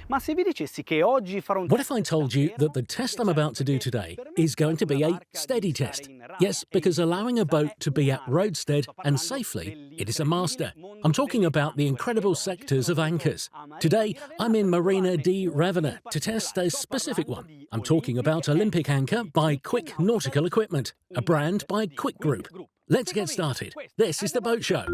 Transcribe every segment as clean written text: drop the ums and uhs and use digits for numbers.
Ma se vi dicessi che oggi farò un What if I told you that the test I'm about to do today is going to be a steady test? Yes, because allowing a boat to be at roadstead and safely, it is a master. I'm talking about the incredible sectors of anchors. Today, I'm in Marina di Ravenna to test a specific one. I'm talking about Olympic Anchor by Quick Nautical Equipment, a brand by Quick Group. Let's get started. This is The Boat Show.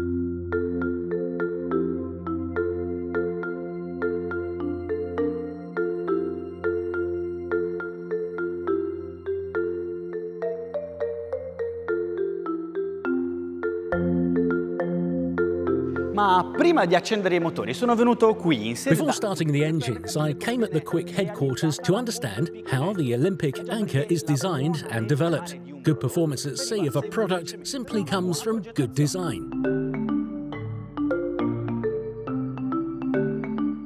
Ma prima di accendere i motori sono venuto qui in sede Before starting the engines, I came at the Quick headquarters to understand how the Olympic Anchor is designed and developed. Good performance at sea of a product simply comes from good design.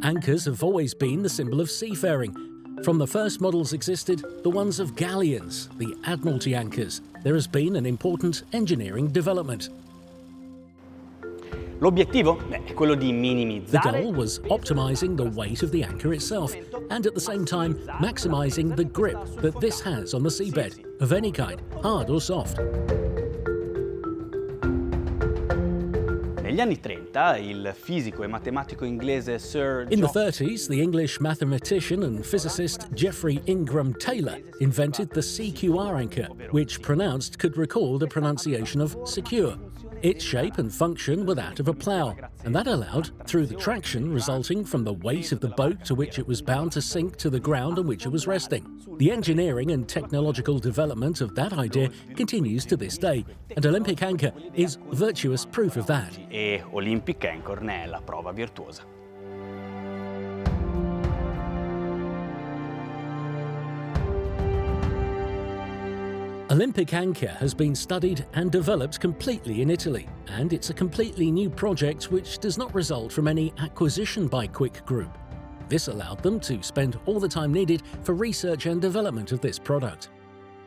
Anchors have always been the symbol of seafaring. From the first models existed, the ones of galleons, the Admiralty anchors. There has been an important engineering development. L'obiettivo? È quello di The minimizzare goal was optimizing the weight of the anchor itself and at the same time maximizing the grip that this has on the seabed, of any kind, hard or soft. Negli anni 30 il fisico e matematico inglese Sir In the John 30s, the English mathematician and physicist Geoffrey Ingram Taylor invented the CQR anchor, which pronounced could recall the pronunciation of secure. Its shape and function were that of a plough, and that allowed, through the traction resulting from the weight of the boat to which it was bound to sink to the ground on which it was resting. The engineering and technological development of that idea continues to this day, and Olympic Anchor is virtuous proof of that. e Olympic Anchor ne è la prova virtuosa. Olympic Anchor has been studied and developed completely in Italy, and it's a completely new project which does not result from any acquisition by Quick Group. This allowed them to spend all the time needed for research and development of this product.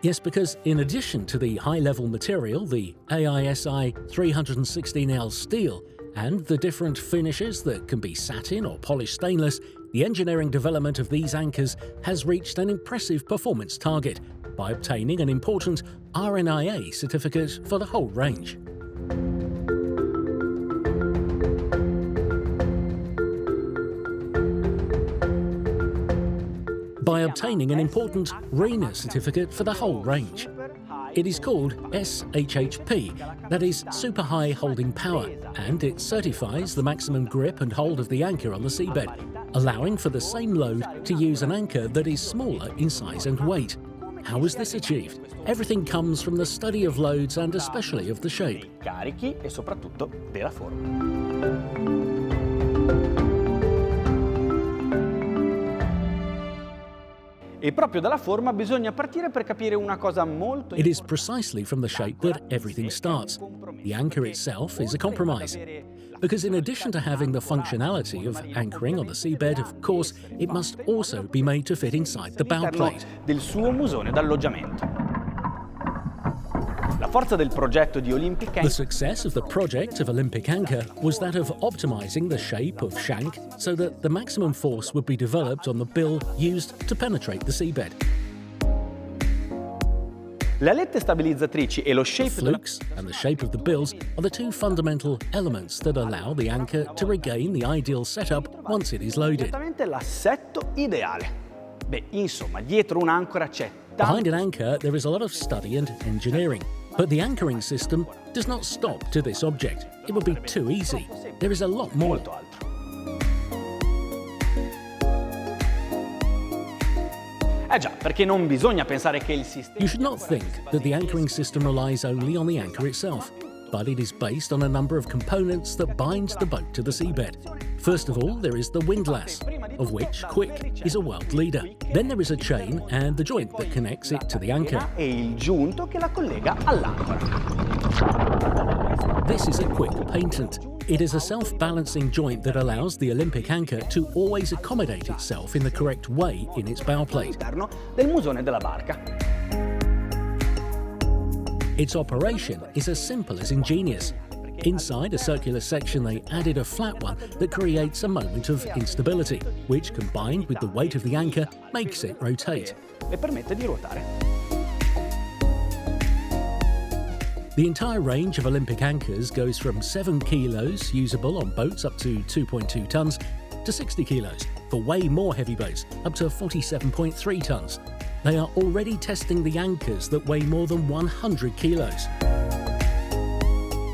Yes, because in addition to the high-level material, the AISI 316L steel, and the different finishes that can be satin or polished stainless, the engineering development of these anchors has reached an impressive performance target by obtaining an important RNIA certificate for the whole range. By obtaining an important RINA certificate for the whole range. It is called SHHP, that is Super High Holding Power, and it certifies the maximum grip and hold of the anchor on the seabed, allowing for the same load to use an anchor that is smaller in size and weight. How was this achieved? Everything comes from the study of loads and especially of the shape. Dei carichi e soprattutto della forma. E proprio dalla forma bisogna partire per capire una cosa molto It is precisely from the shape that everything starts. The anchor itself is a compromise. Because in addition to having the functionality of anchoring on the seabed, of course, it must also be made to fit inside the bow plate. del suo musone d'alloggiamento. La forza del progetto di Olympic The Anchor success of the project of Olympic Anchor was that of optimizing the shape of shank so that the maximum force would be developed on the bill used to penetrate the seabed. Le alette stabilizzatrici e lo shape Flukes and the shape of the bills are the two fundamental elements that allow the anchor to regain the ideal setup once it is loaded. esattamente l'assetto ideale. Beh, insomma, dietro un'ancora c'è Behind tanto an anchor, there is a lot of study and engineering. But the anchoring system does not stop to this object. It would be too easy. There is a lot more. molto altro. Già, perché non bisogna pensare che il sistema You should not think that the anchoring system relies only on the anchor itself, but it is based on a number of components that bind the boat to the seabed. First of all, there is the windlass, of which Quick is a world leader. Then there is a chain and the joint that connects it to the anchor. e il giunto che la collega all'ancora. This is a Quick patent. It is a self-balancing joint that allows the Olympic anchor to always accommodate itself in the correct way in its bow plate. All'interno del musone della barca. Its operation is as simple as ingenious. Inside a circular section, they added a flat one that creates a moment of instability, which, combined with the weight of the anchor, makes it rotate. Le permette di ruotare. The entire range of Olympic anchors goes from 7 kilos usable on boats up to 2.2 tons to 60 kilos for way more heavy boats up to 47.3 tons. They are already testing the anchors that weigh more than 100 kilos.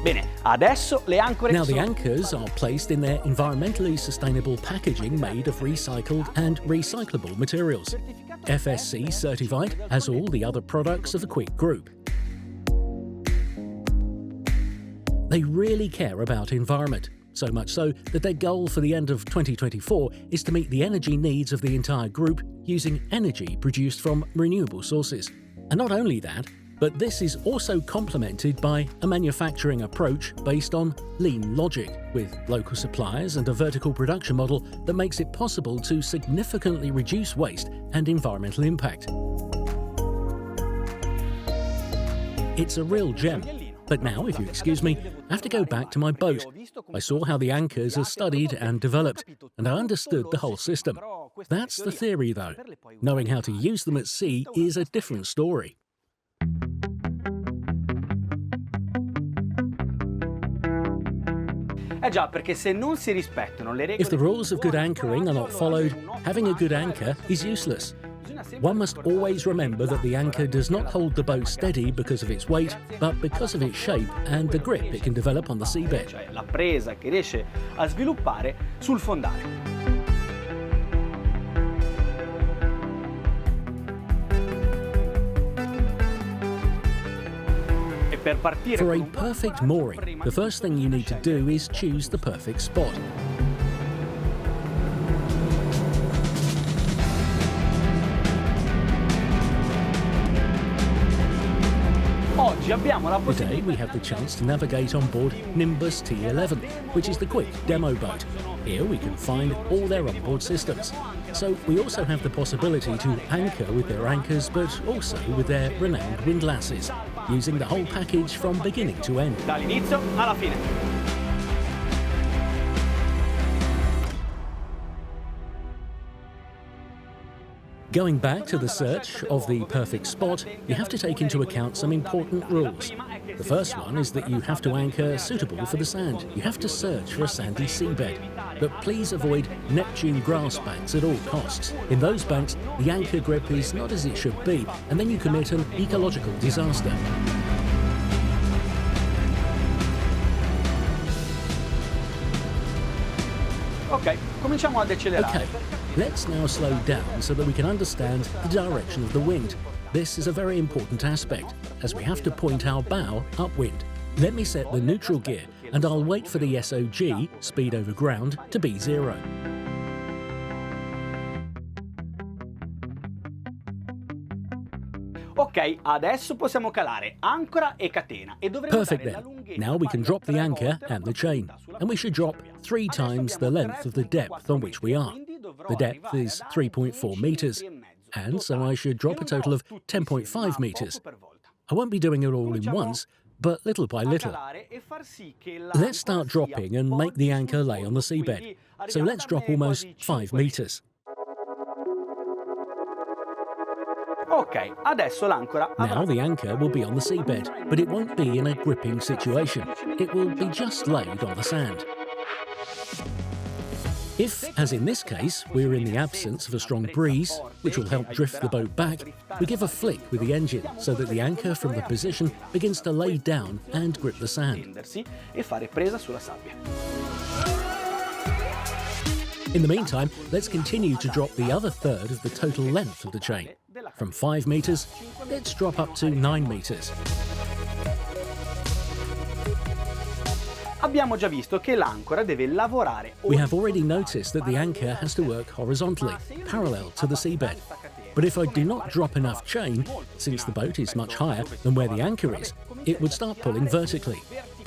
Bene, adesso le ancore Now the anchors are placed in their environmentally sustainable packaging made of recycled and recyclable materials. FSC certified, as all the other products of the Quick Group. They really care about environment, so much so that their goal for the end of 2024 is to meet the energy needs of the entire group using energy produced from renewable sources. And not only that, but this is also complemented by a manufacturing approach based on lean logic, with local suppliers and a vertical production model that makes it possible to significantly reduce waste and environmental impact. It's a real gem. But now, if you excuse me, I have to go back to my boat. I saw how the anchors are studied and developed, and I understood the whole system. That's the theory, though. Knowing how to use them at sea is a different story. If the rules of good anchoring are not followed, having a good anchor is useless. One must always remember that the anchor does not hold the boat steady because of its weight, but because of its shape and the grip it can develop on the seabed. La presa che riesce a sviluppare sul fondale. For a perfect mooring, the first thing you need to do is choose the perfect spot. Today we have the chance to navigate on board Nimbus T11, which is the quick demo boat. Here we can find all their onboard systems. So we also have the possibility to anchor with their anchors, but also with their renowned windlasses, using the whole package from beginning to end. Dall'inizio alla fine. Going back to the search of the perfect spot, you have to take into account some important rules. The first one is that you have to anchor suitable for the sand. You have to search for a sandy seabed. But please avoid Neptune grass banks at all costs. In those banks, the anchor grip is not as it should be, and then you commit an ecological disaster. Ok, cominciamo ad accelerare. Okay, let's now slow down so that we can understand the direction of the wind. This is a very important aspect, as we have to point our bow upwind. Let me set the neutral gear, and I'll wait for the SOG, speed over ground, to be 0. Ok, adesso possiamo calare ancora e catena e dovremo Perfect then. Now we can drop the anchor and the chain, and we should drop 3 times the length of the depth on which we are. The depth is 3.4 meters, and so I should drop a total of 10.5 meters. I won't be doing it all in once, but little by little. Let's start dropping and make the anchor lay on the seabed. So let's drop almost 5 meters. Ok, adesso l'ancora Now the anchor will be on the seabed, but it won't be in a gripping situation. It will be just laid on the sand. If, as in this case, we're in the absence of a strong breeze, which will help drift the boat back, we give a flick with the engine so that the anchor from the position begins to lay down and grip the sand. e fare presa sulla sabbia. In the meantime, let's continue to drop the other third of the total length of the chain. From 5 meters, let's drop up to 9 meters. Abbiamo già visto che l'ancora deve lavorare. We have already noticed that the anchor has to work horizontally, parallel to the seabed. But if I do not drop enough chain, since the boat is much higher than where the anchor is, it would start pulling vertically.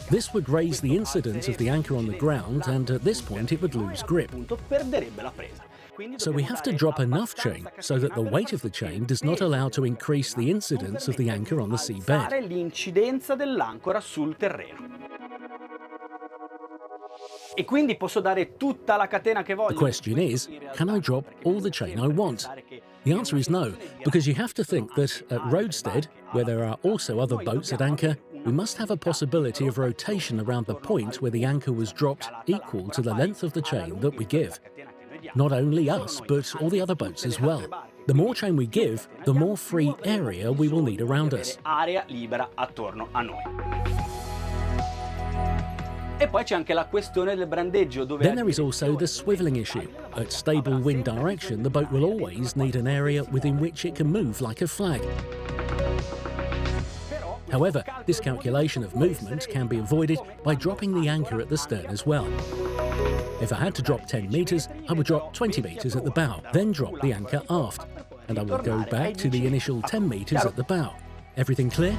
This would raise the incidence of the anchor on the ground, and at this point it would lose grip. So we have to drop enough chain so that the weight of the chain does not allow to increase the incidence of the anchor on the seabed. L'incidenza dell'ancora sul terreno. E quindi posso dare tutta la catena che voglio? The question is, can I drop all the chain I want? The answer is no, because you have to think that at roadstead, where there are also other boats at anchor, we must have a possibility of rotation around the point where the anchor was dropped equal to the length of the chain that we give. Not only us, but all the other boats as well. The more chain we give, the more free area we will need around us. Area libera attorno a noi. E poi c'è anche la questione del brandeggio, dove Then there is also the swiveling issue. At stable wind direction, the boat will always need an area within which it can move like a flag. However, this calculation of movement can be avoided by dropping the anchor at the stern as well. If I had to drop 10 metres, I would drop 20 metres at the bow, then drop the anchor aft, and I would go back to the initial 10 metres at the bow. Everything clear?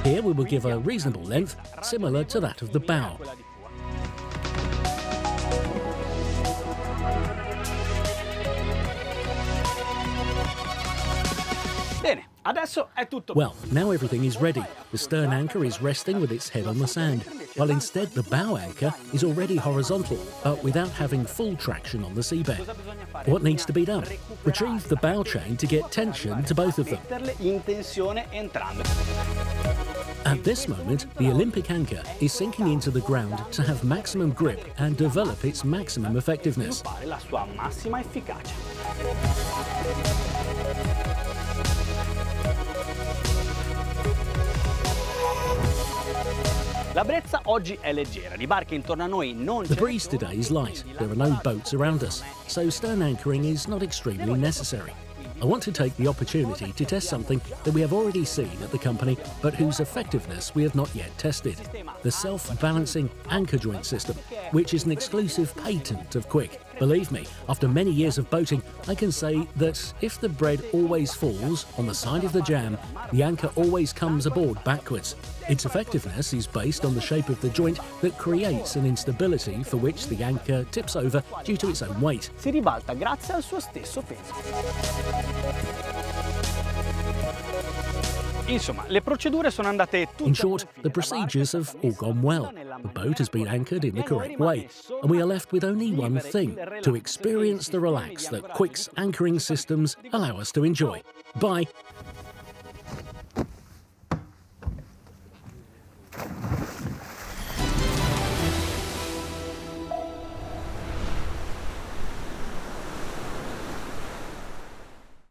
Here we will give a reasonable length, similar to that of the bow. Bene, adesso è tutto. Well, now everything is ready. The stern anchor is resting with its head on the sand, while instead the bow anchor is already horizontal, but without having full traction on the seabed. What needs to be done? Retrieve the bow chain to get tension to both of them. Metterle in tensione entrambe. At this moment, the Olympic anchor is sinking into the ground to have maximum grip and develop its maximum effectiveness. Sviluppare la sua massima efficacia. La brezza oggi è leggera, di barche intorno a noi non The ce ne breeze today is light. There are no boats around us, so stern anchoring is not extremely necessary. I want to take the opportunity to test something that we have already seen at the company, but whose effectiveness we have not yet tested. The self-balancing anchor joint system, which is an exclusive patent of Quick. Believe me, after many years of boating, I can say that if the bread always falls on the side of the jam, the anchor always comes aboard backwards. Its effectiveness is based on the shape of the joint that creates an instability for which the anchor tips over due to its own weight. si ribalta grazie al suo stesso peso. Insomma, le procedure sono andate tutte In short, the procedures have all gone well. The boat has been anchored in the correct way, and we are left with only one thing: to experience the relax that Quick's anchoring systems allow us to enjoy. Bye!